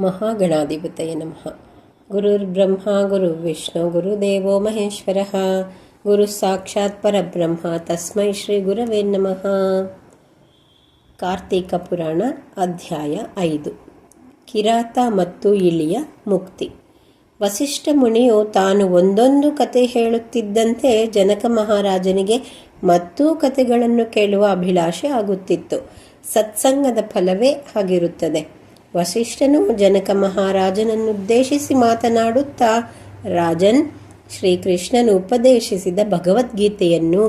ಮಹಾಗಣಾಧಿಪತಯ ನಮಃ. ಗುರುರ್ಬ್ರಹ್ಮ ಗುರುರ್ವಿಷ್ಣು ಗುರುದೇವೋ ಮಹೇಶ್ವರಃ. ಗುರು ಸಾಕ್ಷಾತ್ ಪರಬ್ರಹ್ಮ ತಸ್ಮೈ ಶ್ರೀ ಗುರವೇ ನಮಃ. ಕಾರ್ತೀಕ ಪುರಾಣ ಅಧ್ಯಾಯ 5. ಕಿರಾತ ಮತ್ತು ಇಲಿಯ ಮುಕ್ತಿ. ವಸಿಷ್ಠ ಮುನಿಯು ತಾನು ಒಂದೊಂದು ಕತೆ ಹೇಳುತ್ತಿದ್ದಂತೆ ಜನಕ ಮಹಾರಾಜನಿಗೆ ಮತ್ತೂ ಕತೆಗಳನ್ನು ಕೇಳುವ ಅಭಿಲಾಷೆ ಆಗುತ್ತಿತ್ತು. ಸತ್ಸಂಗದ ಫಲವೇ ಹಾಗಿರುತ್ತದೆ. ವಸಿಷ್ಠನು ಜನಕ ಮಹಾರಾಜನನ್ನುದ್ದೇಶಿಸಿ ಮಾತನಾಡುತ್ತಾ, ರಾಜನ್, ಶ್ರೀಕೃಷ್ಣನು ಉಪದೇಶಿಸಿದ ಭಗವದ್ಗೀತೆಯನ್ನು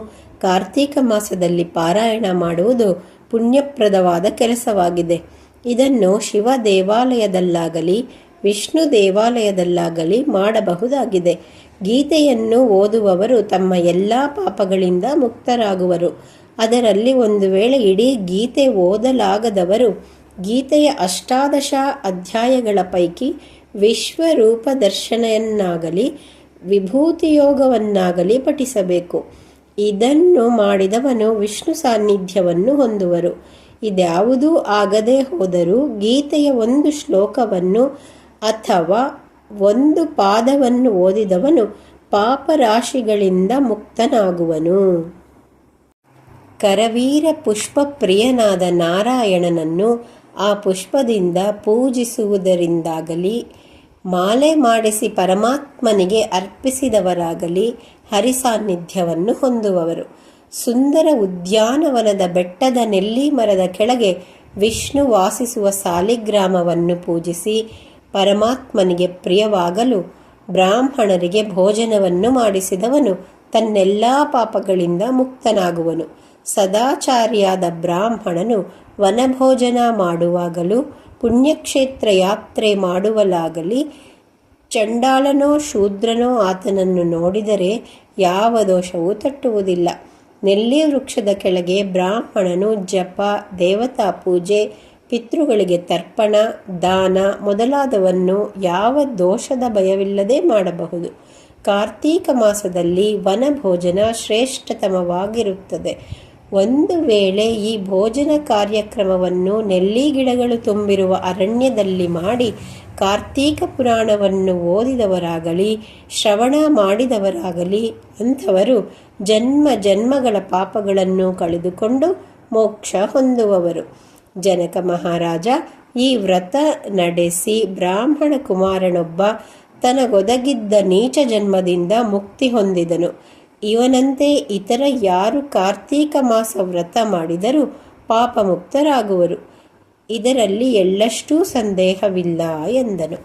ಕಾರ್ತೀಕ ಮಾಸದಲ್ಲಿ ಪಾರಾಯಣ ಮಾಡುವುದು ಪುಣ್ಯಪ್ರದವಾದ ಕೆಲಸವಾಗಿದೆ. ಇದನ್ನು ಶಿವ ದೇವಾಲಯದಲ್ಲಾಗಲಿ ವಿಷ್ಣು ದೇವಾಲಯದಲ್ಲಾಗಲಿ ಮಾಡಬಹುದಾಗಿದೆ. ಗೀತೆಯನ್ನು ಓದುವವರು ತಮ್ಮ ಎಲ್ಲ ಪಾಪಗಳಿಂದ ಮುಕ್ತರಾಗುವರು. ಅದರಲ್ಲಿ ಒಂದು ವೇಳೆ ಇಡೀ ಗೀತೆ ಓದಲಾಗದವರು ಗೀತೆಯ 18 ಅಧ್ಯಾಯಗಳ ಪೈಕಿ ವಿಶ್ವರೂಪ ದರ್ಶನವನ್ನಾಗಲಿ ವಿಭೂತಿಯೋಗವನ್ನಾಗಲಿ ಪಠಿಸಬೇಕು. ಇದನ್ನು ಮಾಡಿದವನು ವಿಷ್ಣು ಸಾನ್ನಿಧ್ಯವನ್ನು ಹೊಂದುವರು. ಇದ್ಯಾವುದೂ ಆಗದೆ ಹೋದರೂ ಗೀತೆಯ ಒಂದು ಶ್ಲೋಕವನ್ನು ಅಥವಾ ಒಂದು ಪಾದವನ್ನು ಓದಿದವನು ಪಾಪರಾಶಿಗಳಿಂದ ಮುಕ್ತನಾಗುವನು. ಕರವೀರ ಪುಷ್ಪ ಪ್ರಿಯನಾದ ನಾರಾಯಣನನ್ನು ಆ ಪುಷ್ಪದಿಂದ ಪೂಜಿಸುವುದರಿಂದಾಗಲಿ ಮಾಲೆ ಮಾಡಿಸಿ ಪರಮಾತ್ಮನಿಗೆ ಅರ್ಪಿಸಿದವರಾಗಲಿ ಹರಿಸಾನ್ನಿಧ್ಯವನ್ನು ಹೊಂದುವವರು. ಸುಂದರ ಉದ್ಯಾನವನದ ಬೆಟ್ಟದ ನೆಲ್ಲಿ ಮರದ ಕೆಳಗೆ ವಿಷ್ಣು ವಾಸಿಸುವ ಸಾಲಿಗ್ರಾಮವನ್ನು ಪೂಜಿಸಿ ಪರಮಾತ್ಮನಿಗೆ ಪ್ರಿಯವಾಗಲು ಬ್ರಾಹ್ಮಣರಿಗೆ ಭೋಜನವನ್ನು ಮಾಡಿಸಿದವನು ತನ್ನೆಲ್ಲ ಪಾಪಗಳಿಂದ ಮುಕ್ತನಾಗುವನು. ಸದಾಚಾರಿಯಾದ ಬ್ರಾಹ್ಮಣನು ವನಭೋಜನ ಮಾಡುವಾಗಲೂ ಪುಣ್ಯಕ್ಷೇತ್ರ ಯಾತ್ರೆ ಮಾಡುವಲಾಗಲಿ ಚಂಡಾಲನೋ ಶೂದ್ರನೋ ಆತನನ್ನು ನೋಡಿದರೆ ಯಾವ ದೋಷವೂ ತಟ್ಟುವುದಿಲ್ಲ. ನೆಲ್ಲಿ ವೃಕ್ಷದ ಕೆಳಗೆ ಬ್ರಾಹ್ಮಣನು ಜಪ, ದೇವತಾ ಪೂಜೆ, ಪಿತೃಗಳಿಗೆ ತರ್ಪಣ, ದಾನ ಮೊದಲಾದವನ್ನು ಯಾವ ದೋಷದ ಭಯವಿಲ್ಲದೆ ಮಾಡಬಹುದು. ಕಾರ್ತೀಕ ಮಾಸದಲ್ಲಿ ವನಭೋಜನ ಶ್ರೇಷ್ಠತಮವಾಗಿರುತ್ತದೆ. ಒಂದು ವೇಳೆ ಈ ಭೋಜನ ಕಾರ್ಯಕ್ರಮವನ್ನು ನೆಲ್ಲಿ ಗಿಡಗಳು ತುಂಬಿರುವ ಅರಣ್ಯದಲ್ಲಿ ಮಾಡಿ ಕಾರ್ತೀಕ ಪುರಾಣವನ್ನು ಓದಿದವರಾಗಲಿ ಶ್ರವಣ ಮಾಡಿದವರಾಗಲಿ ಅಂಥವರು ಜನ್ಮ ಜನ್ಮಗಳ ಪಾಪಗಳನ್ನು ಕಳೆದುಕೊಂಡು ಮೋಕ್ಷ ಹೊಂದುವವರು. ಜನಕ ಮಹಾರಾಜ ಈ ವ್ರತ ನಡೆಸಿ ಬ್ರಾಹ್ಮಣ ಕುಮಾರನೊಬ್ಬ ತನಗೊದಗಿದ್ದ ನೀಚ ಜನ್ಮದಿಂದ ಮುಕ್ತಿ ಹೊಂದಿದನು. ಇವನಂತೆ ಇತರ ಯಾರು ಕಾರ್ತೀಕ ಮಾಸ ವ್ರತ ಮಾಡಿದರೂ ಪಾಪ ಮುಕ್ತರಾಗುವರು. ಇದರಲ್ಲಿ ಎಳ್ಳಷ್ಟೂ ಸಂದೇಹವಿಲ್ಲ ಎಂದನು.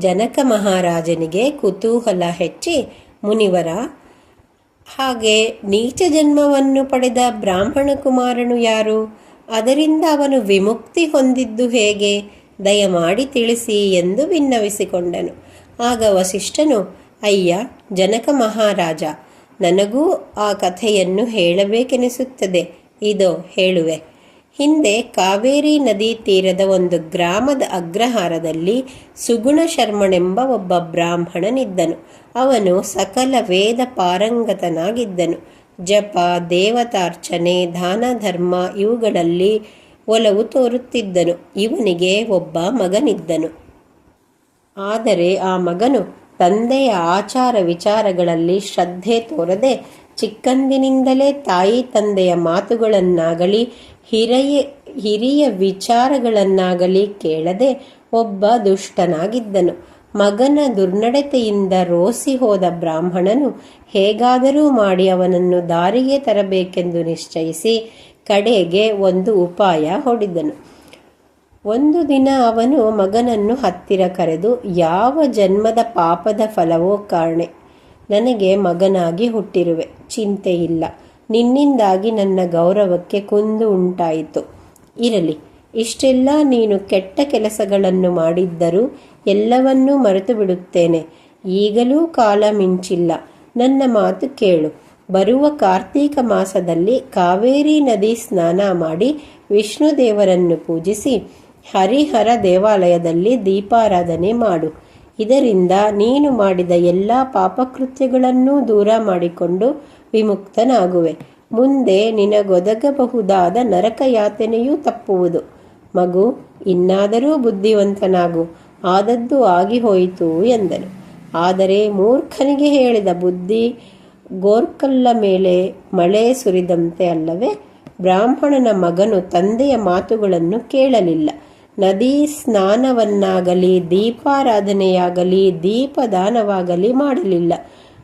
ಜನಕ ಮಹಾರಾಜನಿಗೆ ಕುತೂಹಲ ಹೆಚ್ಚಿ, ಮುನಿವರ, ಹಾಗೆ ನೀಚ ಜನ್ಮವನ್ನು ಪಡೆದ ಬ್ರಾಹ್ಮಣ ಕುಮಾರನು ಯಾರು? ಅದರಿಂದ ಅವನು ವಿಮುಕ್ತಿ ಹೊಂದಿದ್ದು ಹೇಗೆ? ದಯಮಾಡಿ ತಿಳಿಸಿ ಎಂದು ವಿನ್ನವಿಸಿಕೊಂಡನು. ಆಗ ವಸಿಷ್ಠನು, ಅಯ್ಯ ಜನಕ ಮಹಾರಾಜ, ನನಗೂ ಆ ಕಥೆಯನ್ನು ಹೇಳಬೇಕೆನಿಸುತ್ತದೆ. ಇದೋ ಹೇಳುವೆ. ಹಿಂದೆ ಕಾವೇರಿ ನದಿ ತೀರದ ಒಂದು ಗ್ರಾಮದ ಅಗ್ರಹಾರದಲ್ಲಿ ಸುಗುಣ ಶರ್ಮನೆಂಬ ಒಬ್ಬ ಬ್ರಾಹ್ಮಣನಿದ್ದನು. ಅವನು ಸಕಲ ವೇದ ಪಾರಂಗತನಾಗಿದ್ದನು. ಜಪ, ದೇವತಾರ್ಚನೆ, ದಾನ ಧರ್ಮ ಇವುಗಳಲ್ಲಿ ಒಲವು ತೋರುತ್ತಿದ್ದನು. ಇವನಿಗೆ ಒಬ್ಬ ಮಗನಿದ್ದನು. ಆದರೆ ಆ ಮಗನು ತಂದೆಯ ಆಚಾರ ವಿಚಾರಗಳಲ್ಲಿ ಶ್ರದ್ಧೆ ತೋರದೆ ಚಿಕ್ಕಂದಿನಿಂದಲೇ ತಾಯಿ ತಂದೆಯ ಮಾತುಗಳನ್ನಾಗಲಿ ಹಿರಿಯ ವಿಚಾರಗಳನ್ನಾಗಲಿ ಕೇಳದೆ ಒಬ್ಬ ದುಷ್ಟನಾಗಿದ್ದನು. ಮಗನ ದುರ್ನಡತೆಯಿಂದ ರೋಸಿ ಹೋದ ಬ್ರಾಹ್ಮಣನು ಹೇಗಾದರೂ ಮಾಡಿ ಅವನನ್ನು ದಾರಿಗೆ ತರಬೇಕೆಂದು ನಿಶ್ಚಯಿಸಿ ಕಡೆಗೆ ಒಂದು ಉಪಾಯ ಹೊಡಿದನು. ಒಂದು ದಿನ ಅವನು ಮಗನನ್ನು ಹತ್ತಿರ ಕರೆದು, ಯಾವ ಜನ್ಮದ ಪಾಪದ ಫಲವೋ ಕಾಣೆ, ನನಗೆ ಮಗನಾಗಿ ಹುಟ್ಟಿರುವೆ. ಚಿಂತೆಯಿಲ್ಲ. ನಿನ್ನಿಂದಾಗಿ ನನ್ನ ಗೌರವಕ್ಕೆ ಕುಂದು ಉಂಟಾಯಿತು. ಇರಲಿ, ಇಷ್ಟೆಲ್ಲ ನೀನು ಕೆಟ್ಟ ಕೆಲಸಗಳನ್ನು ಮಾಡಿದ್ದರೂ ಎಲ್ಲವನ್ನೂ ಮರೆತು ಬಿಡುತ್ತೇನೆ. ಈಗಲೂ ಕಾಲ ಮಿಂಚಿಲ್ಲ. ನನ್ನ ಮಾತು ಕೇಳು. ಬರುವ ಕಾರ್ತೀಕ ಮಾಸದಲ್ಲಿ ಕಾವೇರಿ ನದಿ ಸ್ನಾನ ಮಾಡಿ ವಿಷ್ಣು ದೇವರನ್ನು ಪೂಜಿಸಿ ಹರಿಹರ ದೇವಾಲಯದಲ್ಲಿ ದೀಪಾರಾಧನೆ ಮಾಡು. ಇದರಿಂದ ನೀನು ಮಾಡಿದ ಎಲ್ಲ ಪಾಪಕೃತ್ಯಗಳನ್ನೂ ದೂರ ಮಾಡಿಕೊಂಡು ವಿಮುಕ್ತನಾಗುವೆ. ಮುಂದೆ ನಿನಗೊದಗಬಹುದಾದ ನರಕ ಯಾತನೆಯೂ ತಪ್ಪುವುದು. ಮಗು, ಇನ್ನಾದರೂ ಬುದ್ಧಿವಂತನಾಗು, ಆದದ್ದು ಆಗಿ ಹೋಯಿತು ಎಂದನು. ಆದರೆ ಮೂರ್ಖನಿಗೆ ಹೇಳಿದ ಬುದ್ಧಿ ಗೋರ್ಕಲ್ಲ ಮೇಲೆ ಮಳೆ ಸುರಿದಂತೆ ಅಲ್ಲವೇ? ಬ್ರಾಹ್ಮಣನ ಮಗನು ತಂದೆಯ ಮಾತುಗಳನ್ನು ಕೇಳಲಿಲ್ಲ. ನದಿ ಸ್ನಾನವನ್ನಾಗಲಿ ದೀಪಾರಾಧನೆಯಾಗಲಿ ದೀಪದಾನವಾಗಲಿ ಮಾಡಲಿಲ್ಲ.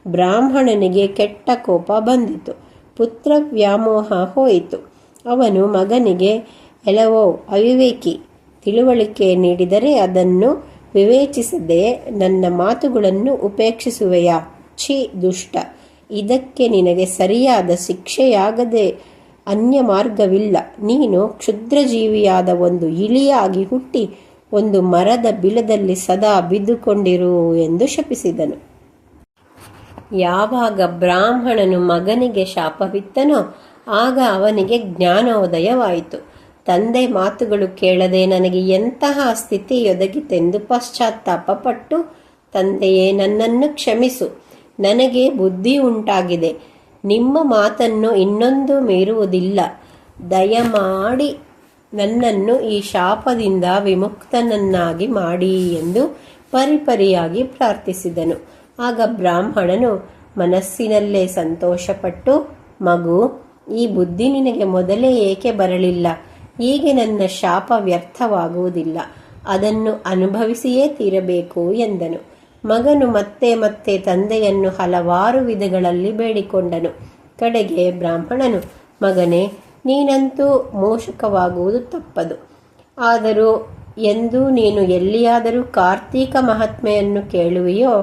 ಬ್ರಾಹ್ಮಣನಿಗೆ ಕೆಟ್ಟ ಕೋಪ ಬಂದಿತು. ಪುತ್ರ ವ್ಯಾಮೋಹ ಹೋಯಿತು. ಅವನು ಮಗನಿಗೆ, ಎಲವೋ ಅವಿವೇಕಿ, ತಿಳುವಳಿಕೆ ನೀಡಿದರೆ ಅದನ್ನು ವಿವೇಚಿಸದೆ ನನ್ನ ಮಾತುಗಳನ್ನು ಉಪೇಕ್ಷಿಸುವೆಯಾ? ಛೀ ದುಷ್ಟ, ಇದಕ್ಕೆ ನಿನಗೆ ಸರಿಯಾದ ಶಿಕ್ಷೆಯಾಗದೆ ಅನ್ಯ ಮಾರ್ಗವಿಲ್ಲ. ನೀನು ಕ್ಷುದ್ರಜೀವಿಯಾದ ಒಂದು ಇಲಿಯಾಗಿ ಹುಟ್ಟಿ ಒಂದು ಮರದ ಬಿಲದಲ್ಲಿ ಸದಾ ಬಿದ್ದುಕೊಂಡಿರು ಎಂದು ಶಪಿಸಿದನು. ಯಾವಾಗ ಬ್ರಾಹ್ಮಣನು ಮಗನಿಗೆ ಶಾಪವಿತ್ತನೋ ಆಗ ಅವನಿಗೆ ಜ್ಞಾನೋದಯವಾಯಿತು. ತಂದೆ ಮಾತುಗಳು ಕೇಳದೆ ನನಗೆ ಎಂತಹ ಸ್ಥಿತಿ ಒದಗಿತೆಂದು ಪಶ್ಚಾತ್ತಾಪಪಟ್ಟು, ತಂದೆಯೇ, ನನ್ನನ್ನು ಕ್ಷಮಿಸು, ನನಗೆ ಬುದ್ಧಿ ಉಂಟಾಗಿದೆ, ನಿಮ್ಮ ಮಾತನ್ನು ಇನ್ನೊಂದು ಮೀರುವುದಿಲ್ಲ, ದಯಮಾಡಿ ನನ್ನನ್ನು ಈ ಶಾಪದಿಂದ ವಿಮುಕ್ತನನ್ನಾಗಿ ಮಾಡಿ ಎಂದು ಪರಿಪರಿಯಾಗಿ ಪ್ರಾರ್ಥಿಸಿದನು. ಆಗ ಬ್ರಾಹ್ಮಣನು ಮನಸ್ಸಿನಲ್ಲೇ ಸಂತೋಷಪಟ್ಟು, ಮಗು, ಈ ಬುದ್ಧಿ ನಿನಗೆ ಮೊದಲೇ ಏಕೆ ಬರಲಿಲ್ಲ? ಹೀಗೆ ನನ್ನ ಶಾಪ ವ್ಯರ್ಥವಾಗುವುದಿಲ್ಲ, ಅದನ್ನು ಅನುಭವಿಸಿಯೇ ತೀರಬೇಕು ಎಂದನು. ಮಗನು ಮತ್ತೆ ಮತ್ತೆ ತಂದೆಯನ್ನು ಹಲವಾರು ವಿಧಗಳಲ್ಲಿ ಬೇಡಿಕೊಂಡನು. ಕಡೆಗೆ ಬ್ರಾಹ್ಮಣನು, ಮಗನೇ, ನೀನಂತೂ ಮೋಷಕವಾಗುವುದು ತಪ್ಪದು. ಆದರೂ ಎಂದು ನೀನು ಎಲ್ಲಿಯಾದರೂ ಕಾರ್ತೀಕ ಮಹಾತ್ಮೆಯನ್ನು ಕೇಳುವೆಯೋ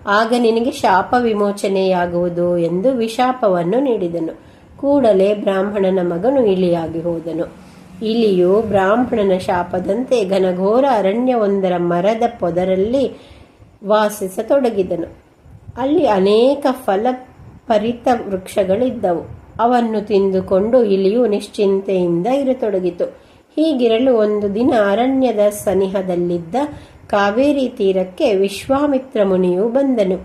ಆಗ ನಿನಗೆ ಶಾಪ ವಿಮೋಚನೆಯಾಗುವುದು ಎಂದು ವಿಶಾಪವನ್ನು ನೀಡಿದನು. ಕೂಡಲೇ ಬ್ರಾಹ್ಮಣನ ಮಗನು ಇಲಿಯಾಗಿ ಹೋದನು. ಇಲಿಯು ಬ್ರಾಹ್ಮಣನ ಶಾಪದಂತೆ ಘನಘೋರ ಅರಣ್ಯವೊಂದರ ಮರದ ಪೊದರಲ್ಲಿ ವಾಸಿಸತೊಡಗಿದನು. ಅಲ್ಲಿ ಅನೇಕ ಫಲಪರಿತ ವೃಕ್ಷಗಳಿದ್ದವು. ಅವನ್ನು ತಿಂದುಕೊಂಡು ಇಲಿಯು ನಿಶ್ಚಿಂತೆಯಿಂದ ಇರತೊಡಗಿತು. ಹೀಗಿರಲು ಒಂದು ದಿನ ಅರಣ್ಯದ ಸನಿಹದಲ್ಲಿದ್ದ ಕಾವೇರಿ ತೀರಕ್ಕೆ ವಿಶ್ವಾಮಿತ್ರ ಮುನಿಯು ಬಂದನು.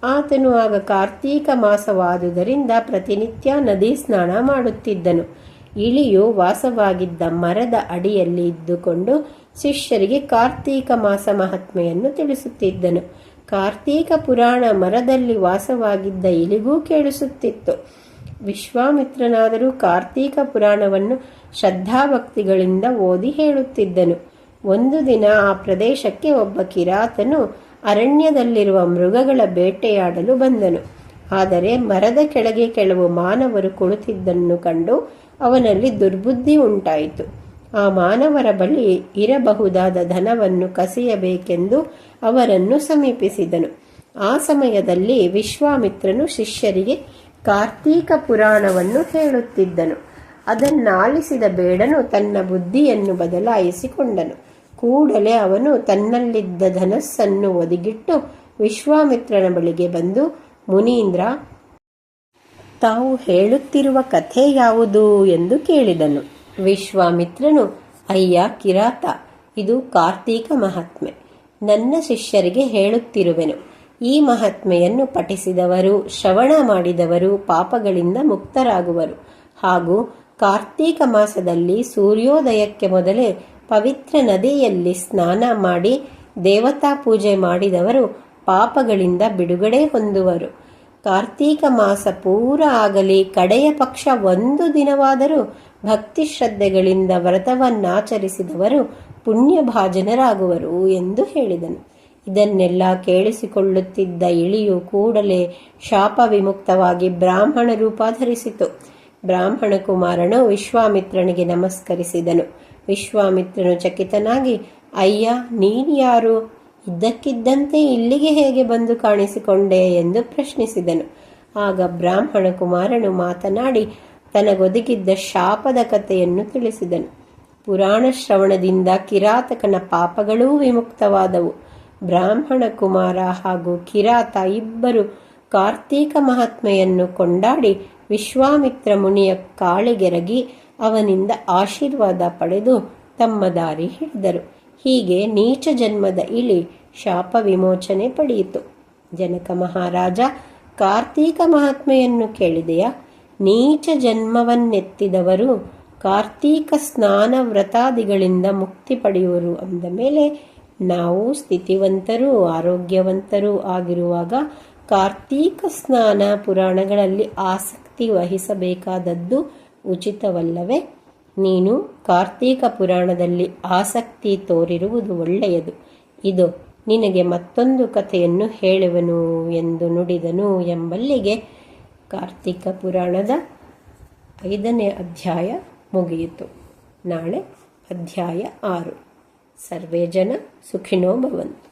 ಆತನು ಆಗ ಕಾರ್ತೀಕ ಮಾಸವಾದುದರಿಂದ ಪ್ರತಿನಿತ್ಯ ನದಿ ಸ್ನಾನ ಮಾಡುತ್ತಿದ್ದನು. ಇಲಿಯು ವಾಸವಾಗಿದ್ದ ಮರದ ಅಡಿಯಲ್ಲಿ ಇದ್ದುಕೊಂಡು ಶಿಷ್ಯರಿಗೆ ಕಾರ್ತೀಕ ಮಾಸ ಮಹಾತ್ಮೆಯನ್ನು ತಿಳಿಸುತ್ತಿದ್ದನು. ಕಾರ್ತೀಕ ಪುರಾಣ ಮರದಲ್ಲಿ ವಾಸವಾಗಿದ್ದ ಇಲಿಗೂ ಕೇಳಿಸುತ್ತಿತ್ತು. ವಿಶ್ವಾಮಿತ್ರನಾದರೂ ಕಾರ್ತೀಕ ಪುರಾಣವನ್ನು ಶ್ರದ್ಧಾಭಕ್ತಿಗಳಿಂದ ಓದಿ ಹೇಳುತ್ತಿದ್ದನು. ಒಂದು ದಿನ ಆ ಪ್ರದೇಶಕ್ಕೆ ಒಬ್ಬ ಕಿರಾತನು ಅರಣ್ಯದಲ್ಲಿರುವ ಮೃಗಗಳ ಬೇಟೆಯಾಡಲು ಬಂದನು. ಆದರೆ ಮರದ ಕೆಳಗೆ ಕೆಲವು ಮಾನವರು ಕುಳಿತಿದ್ದನ್ನು ಕಂಡು ಅವನಲ್ಲಿ ದುರ್ಬುದ್ಧಿ ಉಂಟಾಯಿತು. ಆ ಮಾನವರ ಬಳಿ ಇರಬಹುದಾದ ಧನವನ್ನು ಕಸಿಯಬೇಕೆಂದು ಅವರನ್ನು ಸಮೀಪಿಸಿದನು. ಆ ಸಮಯದಲ್ಲಿ ವಿಶ್ವಾಮಿತ್ರನು ಶಿಷ್ಯರಿಗೆ ಕಾರ್ತೀಕ ಪುರಾಣವನ್ನು ಹೇಳುತ್ತಿದ್ದನು. ಅದನ್ನಾಲಿಸಿದ ಬೇಡನು ತನ್ನ ಬುದ್ಧಿಯನ್ನು ಬದಲಾಯಿಸಿಕೊಂಡನು. ಕೂಡಲೇ ಅವನು ತನ್ನಲ್ಲಿದ್ದ ಧನಸ್ಸನ್ನು ಒದಗಿಟ್ಟು ವಿಶ್ವಾಮಿತ್ರನ ಬಳಿಗೆ ಬಂದು, ಮುನೀಂದ್ರ, ತಾವು ಹೇಳುತ್ತಿರುವ ಕಥೆ ಯಾವುದು ಎಂದು ಕೇಳಿದನು. ವಿಶ್ವಾಮಿತ್ರನು, ಅಯ್ಯ ಕಿರಾತ, ಇದು ಕಾರ್ತೀಕ ಮಹಾತ್ಮೆ. ನನ್ನ ಶಿಷ್ಯರಿಗೆ ಹೇಳುತ್ತಿರುವೆನು. ಈ ಮಹಾತ್ಮೆಯನ್ನು ಪಠಿಸಿದವರು, ಶ್ರವಣ ಮಾಡಿದವರು ಪಾಪಗಳಿಂದ ಮುಕ್ತರಾಗುವರು. ಹಾಗೂ ಕಾರ್ತೀಕ ಮಾಸದಲ್ಲಿ ಸೂರ್ಯೋದಯಕ್ಕೆ ಮೊದಲೇ ಪವಿತ್ರ ನದಿಯಲ್ಲಿ ಸ್ನಾನ ಮಾಡಿ ದೇವತಾ ಪೂಜೆ ಮಾಡಿದವರು ಪಾಪಗಳಿಂದ ಬಿಡುಗಡೆ ಹೊಂದುವರು. ಕಾರ್ತೀಕ ಮಾಸ ಪೂರ ಆಗಲಿ ಕಡೆಯ ಪಕ್ಷ ಒಂದು ದಿನವಾದರೂ ಭಕ್ತಿ ಶ್ರದ್ಧೆಗಳಿಂದ ವ್ರತವನ್ನಾಚರಿಸಿದವರು ಪುಣ್ಯಭಾಜನರಾಗುವರು ಎಂದು ಹೇಳಿದನು. ಇದನ್ನೆಲ್ಲ ಕೇಳಿಸಿಕೊಳ್ಳುತ್ತಿದ್ದ ಇಲಿಯು ಕೂಡಲೇ ಶಾಪ ವಿಮುಕ್ತವಾಗಿ ಬ್ರಾಹ್ಮಣ ರೂಪ ಧರಿಸಿತು. ಬ್ರಾಹ್ಮಣ ಕುಮಾರನು ವಿಶ್ವಾಮಿತ್ರನಿಗೆ ನಮಸ್ಕರಿಸಿದನು. ವಿಶ್ವಾಮಿತ್ರನು ಚಕಿತನಾಗಿ, ಅಯ್ಯ, ನೀನ್ಯಾರು? ಇದ್ದಕ್ಕಿದ್ದಂತೆ ಇಲ್ಲಿಗೆ ಹೇಗೆ ಬಂದು ಕಾಣಿಸಿಕೊಂಡೆ ಎಂದು ಪ್ರಶ್ನಿಸಿದನು. ಆಗ ಬ್ರಾಹ್ಮಣ ಕುಮಾರನು ಮಾತನಾಡಿ ತನಗೊದಗಿದ್ದ ಶಾಪದ ಕಥೆಯನ್ನು ತಿಳಿಸಿದನು. ಪುರಾಣ ಶ್ರವಣದಿಂದ ಕಿರಾತಕನ ಪಾಪಗಳೂ ವಿಮುಕ್ತವಾದವು. ಬ್ರಾಹ್ಮಣ ಕುಮಾರ ಹಾಗೂ ಕಿರಾತ ಇಬ್ಬರು ಕಾರ್ತೀಕ ಮಹಾತ್ಮೆಯನ್ನು ಕೊಂಡಾಡಿ ವಿಶ್ವಾಮಿತ್ರ ಮುನಿಯ ಕಾಳಿಗೆರಗಿ ಅವನಿಂದ ಆಶೀರ್ವಾದ ಪಡೆದು ತಮ್ಮ ದಾರಿ ಹಿಡಿದರು. ಹೀಗೆ ನೀಚ ಜನ್ಮದ ಇಲಿ ಶಾಪ ವಿಮೋಚನೆ ಪಡೆಯಿತು. ಜನಕ ಮಹಾರಾಜ, ಕಾರ್ತೀಕ ಮಹಾತ್ಮೆಯನ್ನು ಕೇಳಿದೆಯಾ? ನೀಚ ಜನ್ಮವನ್ನೆತ್ತಿದವರು ಕಾರ್ತೀಕ ಸ್ನಾನ ವ್ರತಾದಿಗಳಿಂದ ಮುಕ್ತಿ ಪಡೆಯುವರು ಅಂದ ಮೇಲೆ ನಾವು ಸ್ಥಿತಿವಂತರೂ ಆರೋಗ್ಯವಂತರೂ ಆಗಿರುವಾಗ ಕಾರ್ತೀಕ ಸ್ನಾನ ಪುರಾಣಗಳಲ್ಲಿ ಆಸಕ್ತಿ ವಹಿಸಬೇಕಾದದ್ದು ಉಚಿತವಲ್ಲವೇ? ನೀನು ಕಾರ್ತೀಕ ಪುರಾಣದಲ್ಲಿ ಆಸಕ್ತಿ ತೋರಿರುವುದು ಒಳ್ಳೆಯದು. ಇದು ನಿನಗೆ ಮತ್ತೊಂದು ಕಥೆಯನ್ನು ಹೇಳುವನು ಎಂದು ನುಡಿದನು ಎಂಬಲ್ಲಿಗೆ ಕಾರ್ತೀಕ ಪುರಾಣದ 5ನೇ ಅಧ್ಯಾಯ ಮುಗಿಯಿತು. ನಾಳೆ ಅಧ್ಯಾಯ 6. ಸರ್ವೇ ಜನ ಸುಖಿನೋ ಭವಂತು.